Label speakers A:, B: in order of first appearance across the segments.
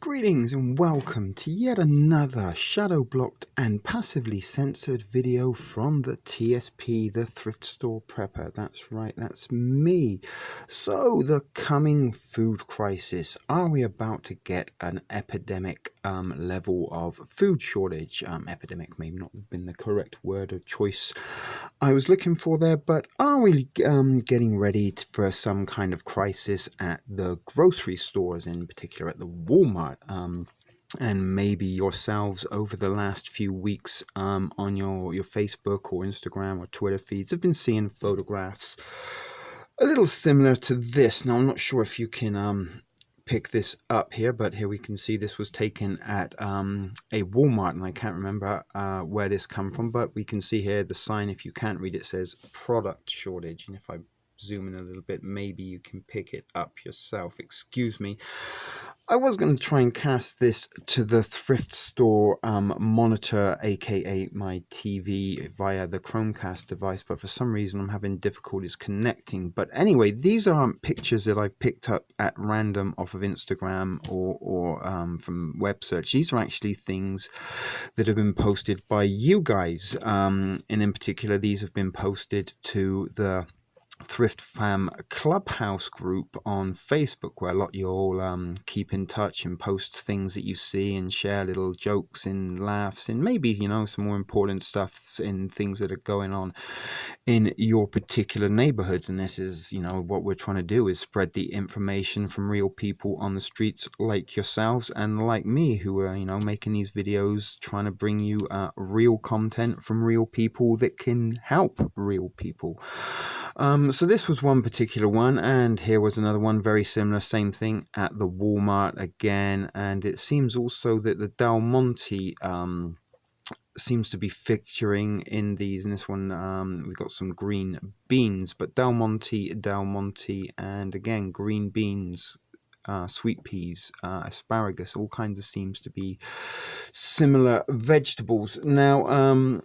A: Greetings and welcome to yet another shadow blocked and passively censored video from the TSP, the Thrift Store Prepper. That's right, that's me. So, the coming food crisis. Are we about to get an epidemic level of food shortage? Epidemic may not have been the correct word or choice I was looking for there, but are we getting ready for some kind of crisis at the grocery stores, in particular at the Walmart? And maybe yourselves over the last few weeks on your Facebook or Instagram or Twitter feeds have been seeing photographs a little similar to this. Now, I'm not sure if you can pick this up here, but here we can see this was taken at a Walmart, and I can't remember where this come from, but we can see here the sign. If you can't read it, says product shortage, and if I zoom in a little bit, maybe you can pick it up yourself. Excuse me. I was going to try and cast this to the thrift store monitor, aka my TV, via the Chromecast device, but for some reason I'm having difficulties connecting. But anyway, these aren't pictures that I've picked up at random off of Instagram or from web search. These are actually things that have been posted by you guys, and in particular these have been posted to the Thrift Fam Clubhouse group on Facebook, where a lot of you all keep in touch and post things that you see and share little jokes and laughs and maybe, some more important stuff in things that are going on in your particular neighborhoods. And this is, what we're trying to do is spread the information from real people on the streets like yourselves and like me, who are, making these videos, trying to bring you real content from real people that can help real people. So this was one particular one, and here was another one very similar, same thing at the Walmart again, and it seems also that the Del Monte seems to be featuring in these. In this one, we've got some green beans, but Del Monte, and again, green beans, sweet peas, asparagus, all kinds of seems to be similar vegetables. Now,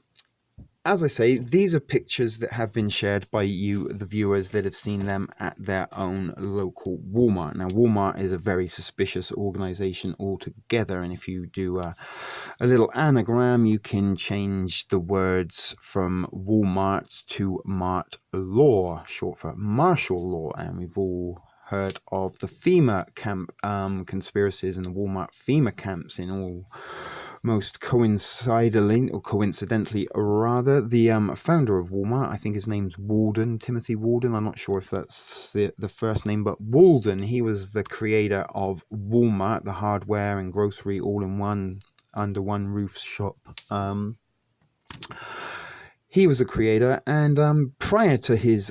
A: as I say, these are pictures that have been shared by you, the viewers, that have seen them at their own local Walmart. Now, Walmart is a very suspicious organization altogether, and if you do a little anagram, you can change the words from Walmart to Mart Law, short for martial law, and we've all heard of the FEMA camp conspiracies and the Walmart FEMA camps in all. Most coincidentally, rather, the founder of Walmart, I think his name's Walden, Timothy Walden. I'm not sure if that's the first name, but Walden, he was the creator of Walmart, the hardware and grocery all-in-one, under one roof shop. He was the creator, and prior to his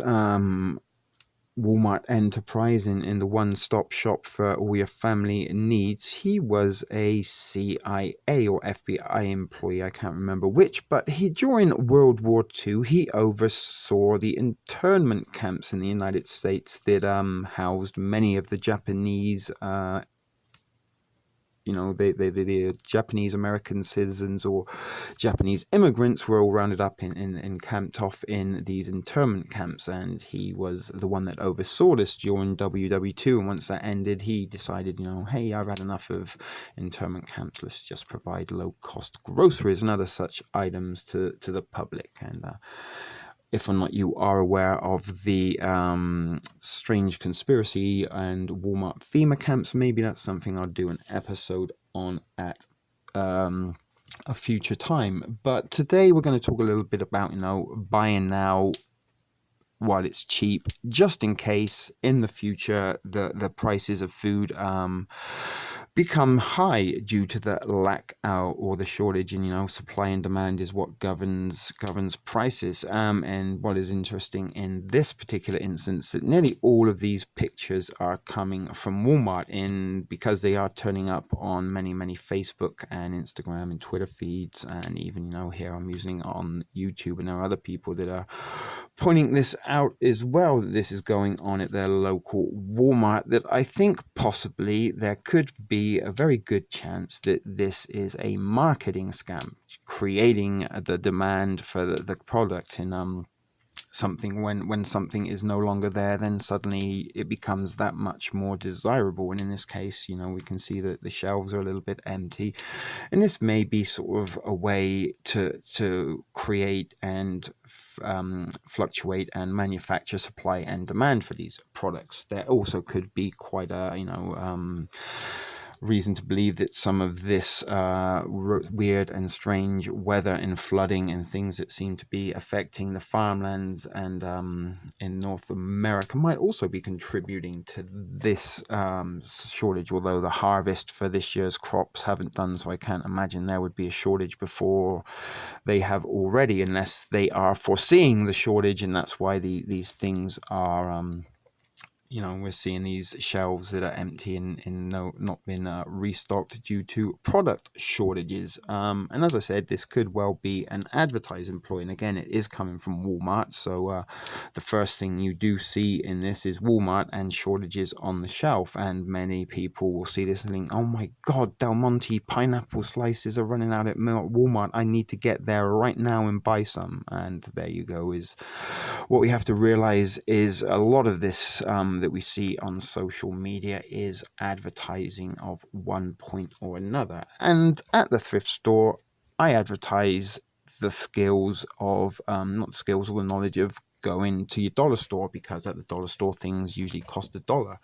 A: Walmart enterprise in the one-stop shop for all your family needs, he was a CIA or FBI employee, I can't remember which, but during World War II, he oversaw the internment camps in the United States that housed many of the Japanese the Japanese American citizens or Japanese immigrants were all rounded up and camped off in these internment camps, and he was the one that oversaw this during WW2. And once that ended, he decided, hey, I've had enough of internment camps. Let's just provide low-cost groceries and other such items to the public. And if or not you are aware of the strange conspiracy and Walmart FEMA camps, maybe that's something I'll do an episode on at a future time. But today we're going to talk a little bit about, buying now while it's cheap, just in case in the future the prices of food become high due to the lack or the shortage in supply and demand is what governs prices. And what is interesting in this particular instance, that nearly all of these pictures are coming from Walmart, because they are turning up on many Facebook and Instagram and Twitter feeds, and even here I'm using it on YouTube, and there are other people that are pointing this out as well, that this is going on at their local Walmart, that I think possibly there could be a very good chance that this is a marketing scam, creating the demand for the product. And something when something is no longer there, then suddenly it becomes that much more desirable. And in this case, you know, we can see that the shelves are a little bit empty, and this may be sort of a way to create and fluctuate and manufacture supply and demand for these products. There also could be quite a, you know, reason to believe that some of this weird and strange weather and flooding and things that seem to be affecting the farmlands and in North America might also be contributing to this shortage, although the harvest for this year's crops haven't done so. I can't imagine there would be a shortage before they have already, unless they are foreseeing the shortage, and that's why these things are you know, we're seeing these shelves that are empty and not been restocked due to product shortages. And as I said, this could well be an advertising ploy. And again, it is coming from Walmart. So the first thing you do see in this is Walmart and shortages on the shelf. And many people will see this and think, oh my God, Del Monte pineapple slices are running out at Walmart. I need to get there right now and buy some. And there you go. Is what we have to realize is a lot of this that we see on social media is advertising of one point or another. And at the thrift store, I advertise the skills of, not skills or the knowledge of going to your dollar store, because at the dollar store things usually cost $1.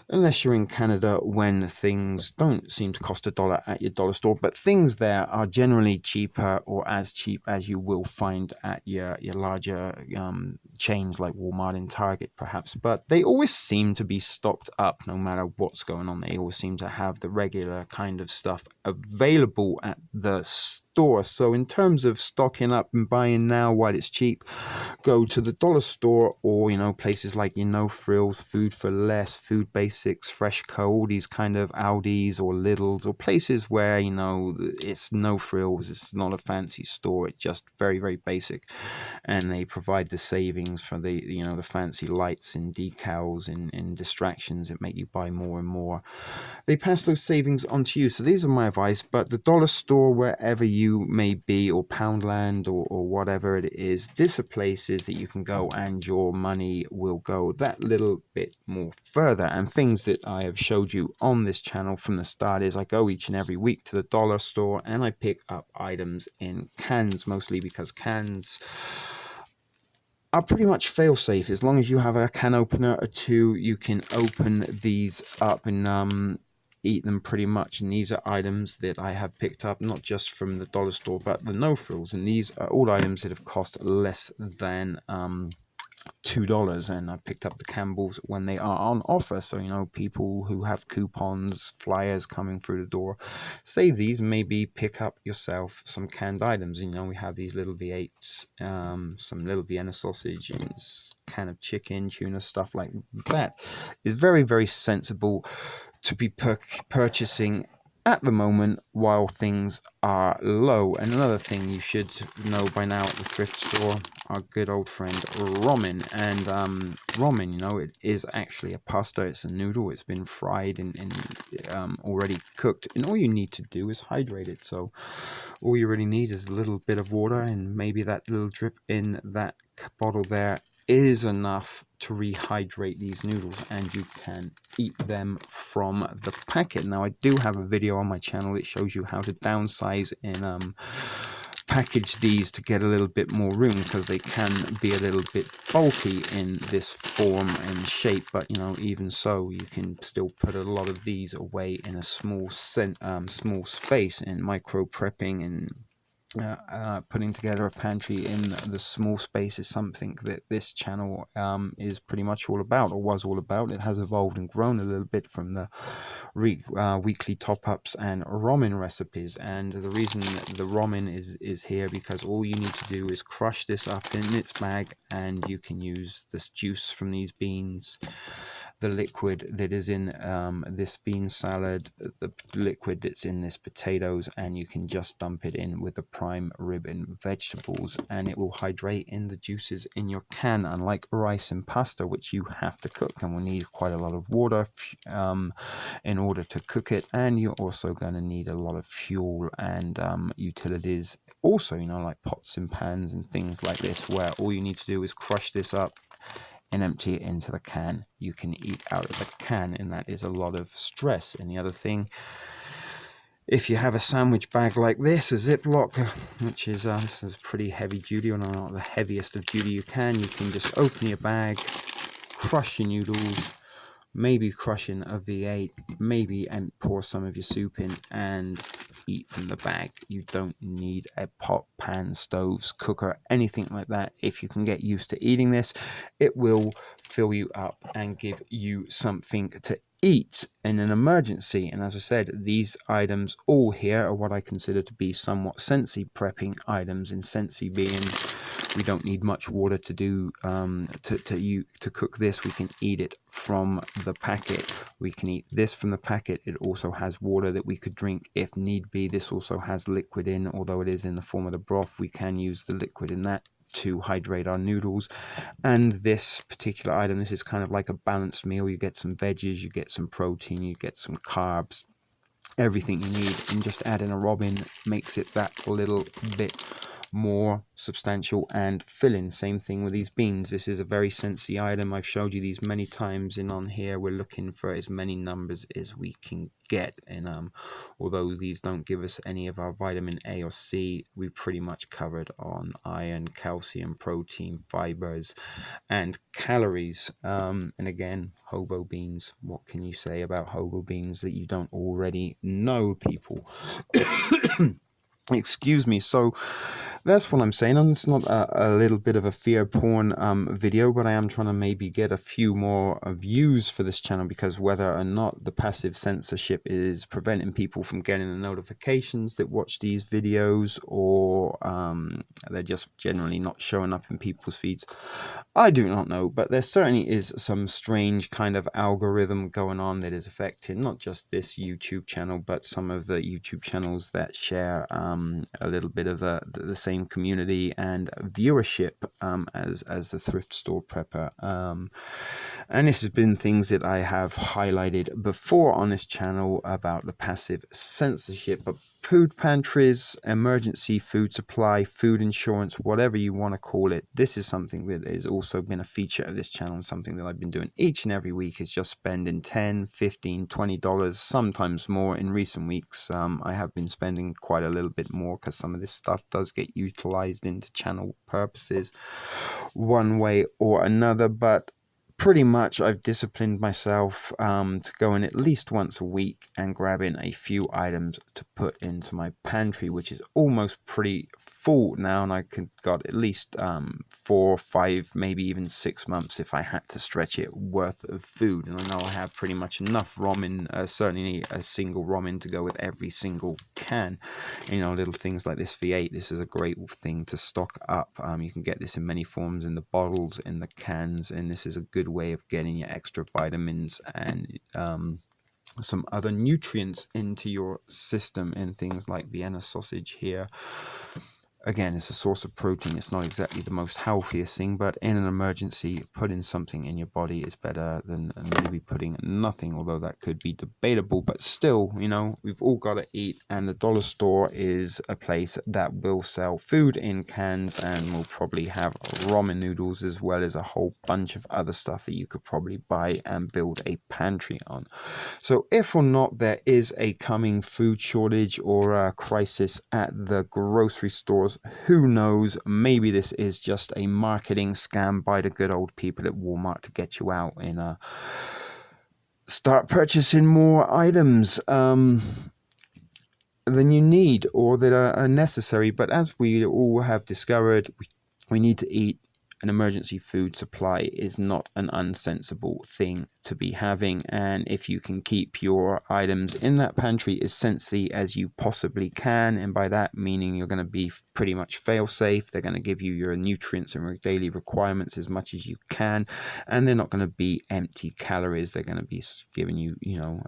A: Unless you're in Canada, when things don't seem to cost $1 at your dollar store, but things there are generally cheaper or as cheap as you will find at your larger chains like Walmart and Target perhaps. But they always seem to be stocked up no matter what's going on. They always seem to have the regular kind of stuff available at the store. So in terms of stocking up and buying now while it's cheap, go to the dollar store, or, you know, places like, you know, Frills, Food for Less, Food Basics, Fresh Co, all these kind of Aldi's or Lidl's, or places where, you know, it's no frills, it's not a fancy store, it's just very, very basic, and they provide the savings for the, you know, the fancy lights and decals and distractions that make you buy more and more. They pass those savings on to you. So these are my advice. But the dollar store, wherever you may be, or Poundland, or whatever it is, these are places that you can go and your money will go that little bit more further. And things that I have showed you on this channel from the start is I go each and every week to the dollar store and I pick up items in cans, mostly because cans are pretty much fail-safe. As long as you have a can opener or two, you can open these up and eat them pretty much. And these are items that I have picked up not just from the dollar store but the no frills, and these are all items that have cost less than $2, and I picked up the Campbells when they are on offer. So, you know, people who have coupons, flyers coming through the door, save these, maybe pick up yourself some canned items. You know, we have these little V8s, some little Vienna sausage, and can of chicken, tuna, stuff like that. It's very, very sensible to be purchasing at the moment while things are low. And another thing you should know by now at the thrift store, our good old friend ramen. And ramen, you know, it is actually a pasta. It's a noodle. It's been fried and already cooked, and all you need to do is hydrate it. So all you really need is a little bit of water, and maybe that little drip in that bottle there is enough to rehydrate these noodles, and you can eat them from the packet. Now, I do have a video on my channel that shows you how to downsize and package these to get a little bit more room, because they can be a little bit bulky in this form and shape. But, you know, even so, you can still put a lot of these away in a small space. And micro prepping and putting together a pantry in the small space is something that this channel is pretty much all about, or was all about. It has evolved and grown a little bit from the weekly top-ups and ramen recipes. And the reason the ramen is here, because all you need to do is crush this up in its bag, and you can use this juice from these beans the liquid that is in this bean salad, the liquid that's in this potatoes, and you can just dump it in with the prime rib and vegetables, and it will hydrate in the juices in your can, unlike rice and pasta, which you have to cook and will need quite a lot of water in order to cook it. And you're also going to need a lot of fuel and utilities also, you know, like pots and pans and things like this, where all you need to do is crush this up and empty it into the can. You can eat out of the can, and that is a lot of stress. And the other thing, if you have a sandwich bag like this, a Ziploc, which is this is pretty heavy duty, or not the heaviest of duty you can just open your bag, crush your noodles, maybe crush in a V8, maybe, and pour some of your soup in and eat from the bag. You don't need a pot, pan, stoves, cooker, anything like that. If you can get used to eating this, it will fill you up and give you something to eat in an emergency. And as I said, these items all here are what I consider to be somewhat Sensi prepping items, and Sensi being we don't need much water to do to cook this. We can eat it from the packet. We can eat this from the packet. It also has water that we could drink if need be. This also has liquid in, although it is in the form of the broth. We can use the liquid in that to hydrate our noodles. And this particular item, this is kind of like a balanced meal. You get some veggies, you get some protein, you get some carbs, everything you need, and just adding a robin makes it that little bit more substantial and filling. Same thing with these beans. This is a very Sensi item. I've showed you these many times, and on here we're looking for as many numbers as we can get. And although these don't give us any of our vitamin A or C, we pretty much covered on iron, calcium, protein, fibers, and calories. And again, hobo beans. What can you say about hobo beans that you don't already know, people? Excuse me. So that's what I'm saying, and it's not a little bit of a fear porn video, but I am trying to maybe get a few more views for this channel, because whether or not the passive censorship is preventing people from getting the notifications that watch these videos, or they're just generally not showing up in people's feeds, I do not know. But there certainly is some strange kind of algorithm going on that is affecting not just this YouTube channel, but some of the YouTube channels that share a little bit of the same community and viewership as the Thrift Store Prepper. And this has been things that I have highlighted before on this channel about the passive censorship of food pantries, emergency food supply, food insurance, whatever you want to call it. This is something that has also been a feature of this channel, and something that I've been doing each and every week is just spending $10, $15, $20, sometimes more. In recent weeks, I have been spending quite a little bit more, because some of this stuff does get utilized into channel purposes one way or another. But pretty much I've disciplined myself to go in at least once a week and grab in a few items to put into my pantry, which is almost pretty full now, and I got at least 4, 5, maybe even 6 months, if I had to stretch it, worth of food. And I know I have pretty much enough ramen, certainly a single ramen to go with every single can. You know, little things like this V8, this is a great thing to stock up. You can get this in many forms, in the bottles, in the cans, and this is a good way of getting your extra vitamins and some other nutrients into your system. And things like Vienna sausage here, again, it's a source of protein. It's not exactly the most healthiest thing, but in an emergency, putting something in your body is better than maybe putting nothing, although that could be debatable. But still, you know, we've all got to eat, and the dollar store is a place that will sell food in cans, and will probably have ramen noodles, as well as a whole bunch of other stuff that you could probably buy and build a pantry on. So if or not there is a coming food shortage or a crisis at the grocery stores, who knows? Maybe this is just a marketing scam by the good old people at Walmart to get you out and start purchasing more items than you need, or that are necessary. But as we all have discovered, we need to eat an emergency food supply is not an unsensible thing to be having. And if you can keep your items in that pantry as sensy as you possibly can, and by that meaning you're going to be pretty much fail safe, they're going to give you your nutrients and daily requirements as much as you can, and they're not going to be empty calories. They're going to be giving you,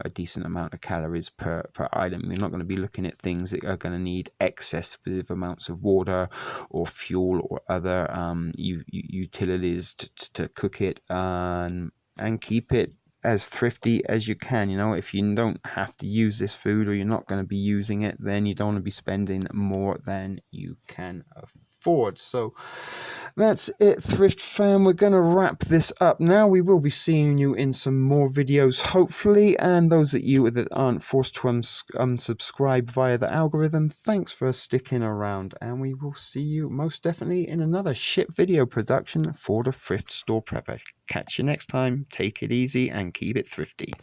A: a decent amount of calories per item. You're not going to be looking at things that are going to need excessive amounts of water or fuel or other utilities to cook it and keep it as thrifty as you can. If you don't have to use this food, or you're not going to be using it, then you don't want to be spending more than you can afford. So that's it, thrift fam. We're going to wrap this up now. We will be seeing you in some more videos, hopefully. And those of you that aren't forced to unsubscribe via the algorithm, thanks for sticking around. And we will see you most definitely in another shit video production for the Thrift Store Prepper. Catch you next time. Take it easy and keep it thrifty.